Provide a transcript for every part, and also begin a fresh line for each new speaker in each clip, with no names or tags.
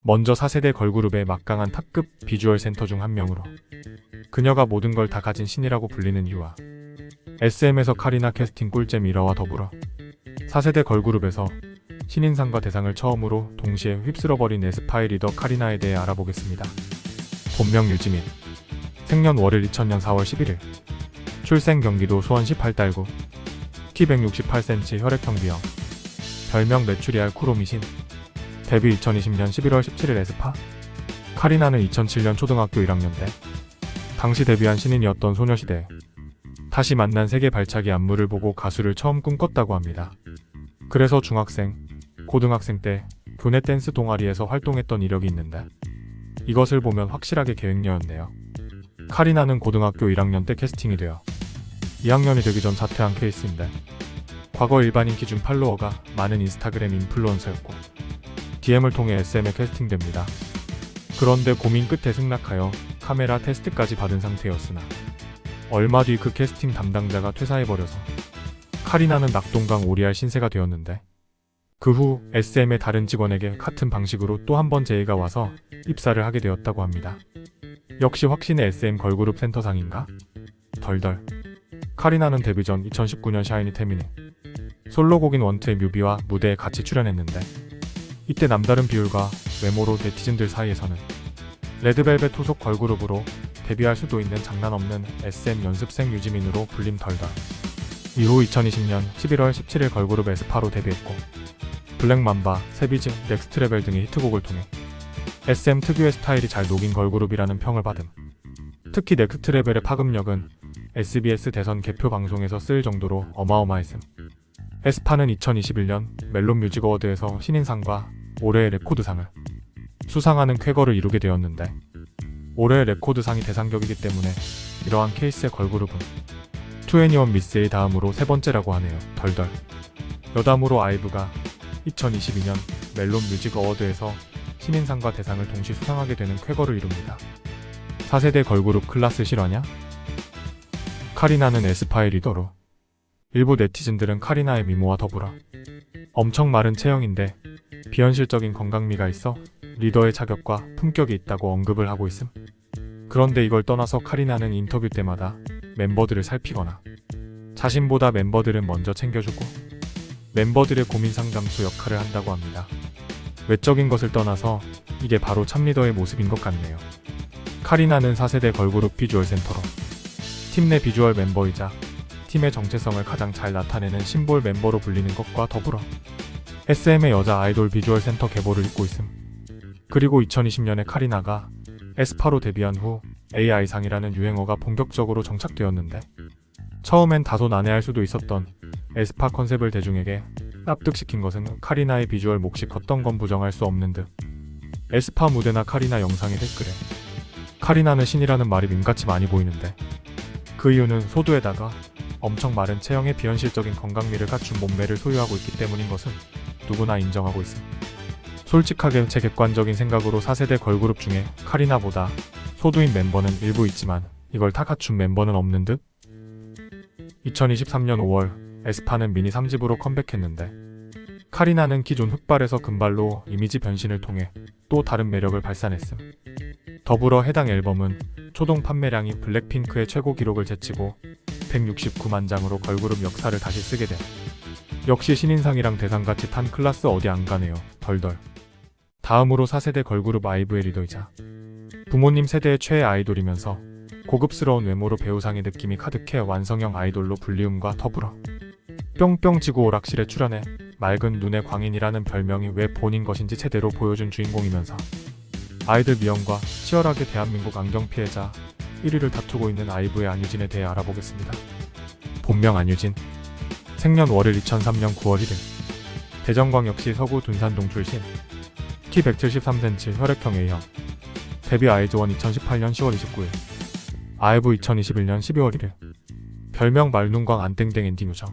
먼저 4세대 걸그룹의 막강한 탑급 비주얼 센터 중 한 명으로 그녀가 모든 걸 다 가진 신이라고 불리는 이유와 SM에서 카리나 캐스팅 꿀잼 1화와 더불어 4세대 걸그룹에서 신인상과 대상을 처음으로 동시에 휩쓸어버린 에스파의 리더 카리나에 대해 알아보겠습니다. 본명 유지민, 생년 월일 2000년 4월 11일, 출생 경기도 수원시 팔달구, 키 168cm 혈액형 B형, 별명 메추리알 쿠로미신, 데뷔 2020년 11월 17일 에스파. 카리나는 2007년 초등학교 1학년 때 당시 데뷔한 신인이었던 소녀시대 다시 만난 세계 발차기 안무를 보고 가수를 처음 꿈꿨다고 합니다. 그래서 중학생, 고등학생 때 교내 댄스 동아리에서 활동했던 이력이 있는데 이것을 보면 확실하게 계획녀였네요. 카리나는 고등학교 1학년 때 캐스팅이 되어 2학년이 되기 전 자퇴한 케이스인데 과거 일반인 기준 팔로워가 많은 인스타그램 인플루언서였고 DM을 통해 SM에 캐스팅됩니다. 그런데 고민 끝에 승낙하여 카메라 테스트까지 받은 상태였으나 얼마 뒤 그 캐스팅 담당자가 퇴사해버려서 카리나는 낙동강 오리알 신세가 되었는데 그 후 SM의 다른 직원에게 같은 방식으로 또 한 번 제의가 와서 입사를 하게 되었다고 합니다. 역시 확신의 SM 걸그룹 센터상인가? 덜덜. 카리나는 데뷔 전 2019년 샤이니 태민의 솔로곡인 원투의 뮤비와 무대에 같이 출연했는데 이때 남다른 비율과 외모로 네티즌들 사이에서는 레드벨벳 소속 걸그룹으로 데뷔할 수도 있는 장난 없는 SM 연습생 유지민으로 불림 덜덜. 이후 2020년 11월 17일 걸그룹 에스파로 데뷔했고 블랙맘바, 세비즈, 넥스트레벨 등의 히트곡을 통해 SM 특유의 스타일이 잘 녹인 걸그룹이라는 평을 받음. 특히 넥스트레벨의 파급력은 SBS 대선 개표 방송에서 쓰일 정도로 어마어마했음. 에스파는 2021년 멜론 뮤직 어워드에서 신인상과 올해의 레코드상을 수상하는 쾌거를 이루게 되었는데 올해의 레코드상이 대상격이기 때문에 이러한 케이스의 걸그룹은 2NE1 미스의 다음으로 세 번째라고 하네요. 덜덜. 여담으로 아이브가 2022년 멜론 뮤직 어워드에서 신인상과 대상을 동시 수상하게 되는 쾌거를 이룹니다. 4세대 걸그룹 클라스 실화냐? 카리나는 에스파의 리더로 일부 네티즌들은 카리나의 미모와 더불어 엄청 마른 체형인데 비현실적인 건강미가 있어 리더의 자격과 품격이 있다고 언급을 하고 있음. 그런데 이걸 떠나서 카리나는 인터뷰 때마다 멤버들을 살피거나 자신보다 멤버들은 먼저 챙겨주고 멤버들의 고민 상담소 역할을 한다고 합니다. 외적인 것을 떠나서 이게 바로 참 리더의 모습인 것 같네요. 카리나는 4세대 걸그룹 비주얼 센터로 팀 내 비주얼 멤버이자 팀의 정체성을 가장 잘 나타내는 심볼 멤버로 불리는 것과 더불어 SM의 여자 아이돌 비주얼 센터 계보를 잇고 있음. 그리고 2020년에 카리나가 에스파로 데뷔한 후 AI상이라는 유행어가 본격적으로 정착되었는데 처음엔 다소 난해할 수도 있었던 에스파 컨셉을 대중에게 납득시킨 것은 카리나의 비주얼 몫이 컸던 건 부정할 수 없는 듯. 에스파 무대나 카리나 영상의 댓글에 카리나는 신이라는 말이 밈같이 많이 보이는데 그 이유는 소두에다가 엄청 마른 체형의 비현실적인 건강미를 갖춘 몸매를 소유하고 있기 때문인 것은 누구나 인정하고 있음. 솔직하게 제 객관적인 생각으로 4세대 걸그룹 중에 카리나보다 소두인 멤버는 일부 있지만 이걸 다 갖춘 멤버는 없는 듯? 2023년 5월 에스파는 미니 3집으로 컴백했는데 카리나는 기존 흑발에서 금발로 이미지 변신을 통해 또 다른 매력을 발산했음. 더불어 해당 앨범은 초동 판매량이 블랙핑크의 최고 기록을 제치고 169만 장으로 걸그룹 역사를 다시 쓰게 됨. 역시 신인상이랑 대상같이 탄 클라스 어디 안 가네요. 덜덜. 다음으로 4세대 걸그룹 아이브의 리더이자 부모님 세대의 최애 아이돌이면서 고급스러운 외모로 배우상의 느낌이 가득해 완성형 아이돌로 불리움과 더불어 뿅뿅 지구 오락실에 출연해 맑은 눈의 광인이라는 별명이 왜 본인 것인지 제대로 보여준 주인공이면서 아이들 미용과 치열하게 대한민국 안경 피해자 1위를 다투고 있는 아이브의 안유진에 대해 알아보겠습니다. 본명 안유진, 생년 월일 2003년 9월 1일, 대전광역시 서구 둔산동 출신, 키 173cm 혈액형 A형, 데뷔 아이즈원 2018년 10월 29일, 아이브 2021년 12월 1일, 별명 말눈광 안땡땡 엔딩 요정.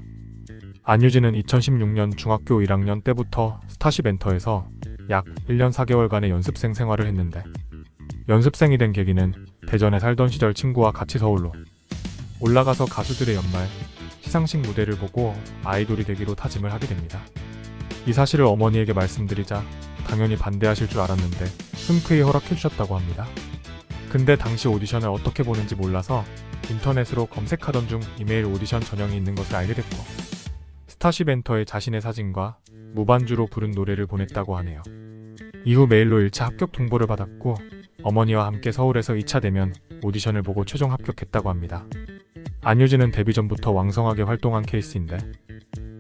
안유진은 2016년 중학교 1학년 때부터 스타쉽 엔터에서 약 1년 4개월간의 연습생 생활을 했는데 연습생이 된 계기는 대전에 살던 시절 친구와 같이 서울로 올라가서 가수들의 연말 시상식 무대를 보고 아이돌이 되기로 다짐을 하게 됩니다. 이 사실을 어머니에게 말씀드리자 당연히 반대하실 줄 알았는데 흔쾌히 허락해주셨다고 합니다. 근데 당시 오디션을 어떻게 보는지 몰라서 인터넷으로 검색하던 중 이메일 오디션 전형이 있는 것을 알게 됐고 스타쉽 엔터에 자신의 사진과 무반주로 부른 노래를 보냈다고 하네요. 이후 메일로 1차 합격 통보를 받았고 어머니와 함께 서울에서 2차 대면 오디션을 보고 최종 합격했다고 합니다. 안유진은 데뷔 전부터 왕성하게 활동한 케이스인데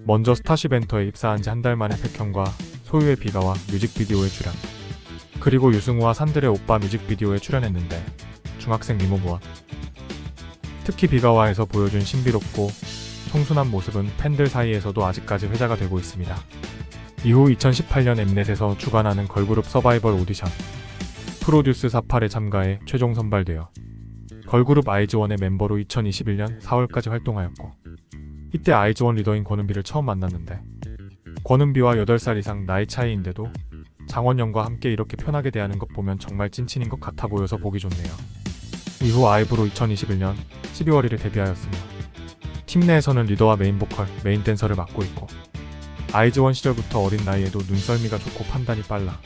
먼저 스타쉽 엔터에 입사한 지 한 달 만에 백현과 소유의 비가와 뮤직비디오에 출연, 그리고 유승우와 산들의 오빠 뮤직비디오에 출연했는데 중학생 미모부원. 특히 비가와에서 보여준 신비롭고 청순한 모습은 팬들 사이에서도 아직까지 회자가 되고 있습니다. 이후 2018년 엠넷에서 주관하는 걸그룹 서바이벌 오디션 프로듀스 48에 참가해 최종 선발되어 걸그룹 아이즈원의 멤버로 2021년 4월까지 활동하였고 이때 아이즈원 리더인 권은비를 처음 만났는데 권은비와 8살 이상 나이 차이인데도 장원영과 함께 이렇게 편하게 대하는 것 보면 정말 찐친인 것 같아 보여서 보기 좋네요. 이후 아이브로 2021년 12월 1일 데뷔하였으며 팀 내에서는 리더와 메인 보컬, 메인 댄서를 맡고 있고 아이즈원 시절부터 어린 나이에도 눈썰미가 좋고 판단이 빨라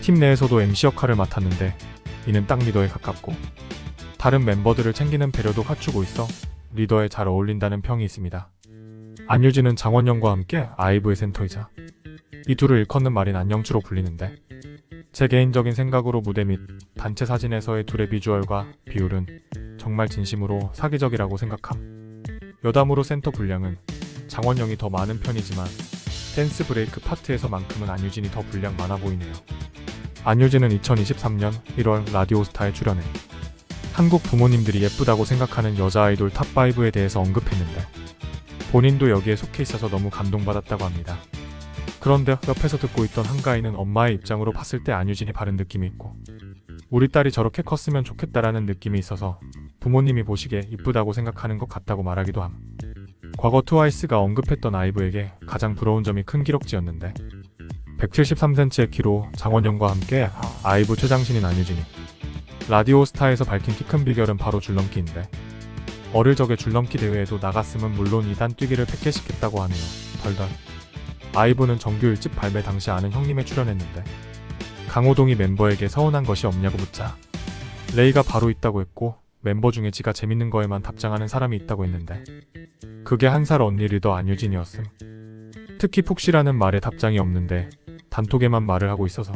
팀 내에서도 MC 역할을 맡았는데 이는 딱 리더에 가깝고 다른 멤버들을 챙기는 배려도 갖추고 있어 리더에 잘 어울린다는 평이 있습니다. 안유진은 장원영과 함께 아이브의 센터이자 이 둘을 일컫는 말인 안영추로 불리는데 제 개인적인 생각으로 무대 및 단체 사진에서의 둘의 비주얼과 비율은 정말 진심으로 사기적이라고 생각함. 여담으로 센터 분량은 장원영이 더 많은 편이지만 댄스 브레이크 파트에서만큼은 안유진이 더 분량 많아 보이네요. 안유진은 2023년 1월 라디오스타에 출연해 한국 부모님들이 예쁘다고 생각하는 여자 아이돌 탑5에 대해서 언급했는데 본인도 여기에 속해 있어서 너무 감동받았다고 합니다. 그런데 옆에서 듣고 있던 한가인은 엄마의 입장으로 봤을 때 안유진이 바른 느낌이 있고 우리 딸이 저렇게 컸으면 좋겠다라는 느낌이 있어서 부모님이 보시기에 이쁘다고 생각하는 것 같다고 말하기도 함. 과거 트와이스가 언급했던 아이브에게 가장 부러운 점이 큰 기럭지였는데 173cm의 키로 장원영과 함께 아이브 최장신인 안유진이 라디오스타에서 밝힌 키 큰 비결은 바로 줄넘기인데 어릴 적에 줄넘기 대회에도 나갔으면 물론 2단 뛰기를 100개씩 했다고 하네요. 덜덜. 아이브는 정규 1집 발매 당시 아는 형님에 출연했는데 강호동이 멤버에게 서운한 것이 없냐고 묻자 레이가 바로 있다고 했고 멤버 중에 지가 재밌는 거에만 답장하는 사람이 있다고 했는데 그게 한 살 언니 리더 안유진이었음. 특히 푹시라는 말에 답장이 없는데 단톡에만 말을 하고 있어서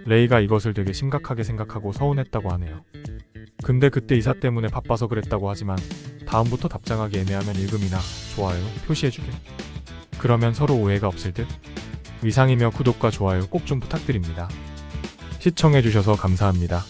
레이가 이것을 되게 심각하게 생각하고 서운했다고 하네요. 근데 그때 이사 때문에 바빠서 그랬다고 하지만 다음부터 답장하기 애매하면 읽음이나 좋아요 표시해주길. 그러면 서로 오해가 없을 듯. 이상이며 구독과 좋아요 꼭 좀 부탁드립니다. 시청해주셔서 감사합니다.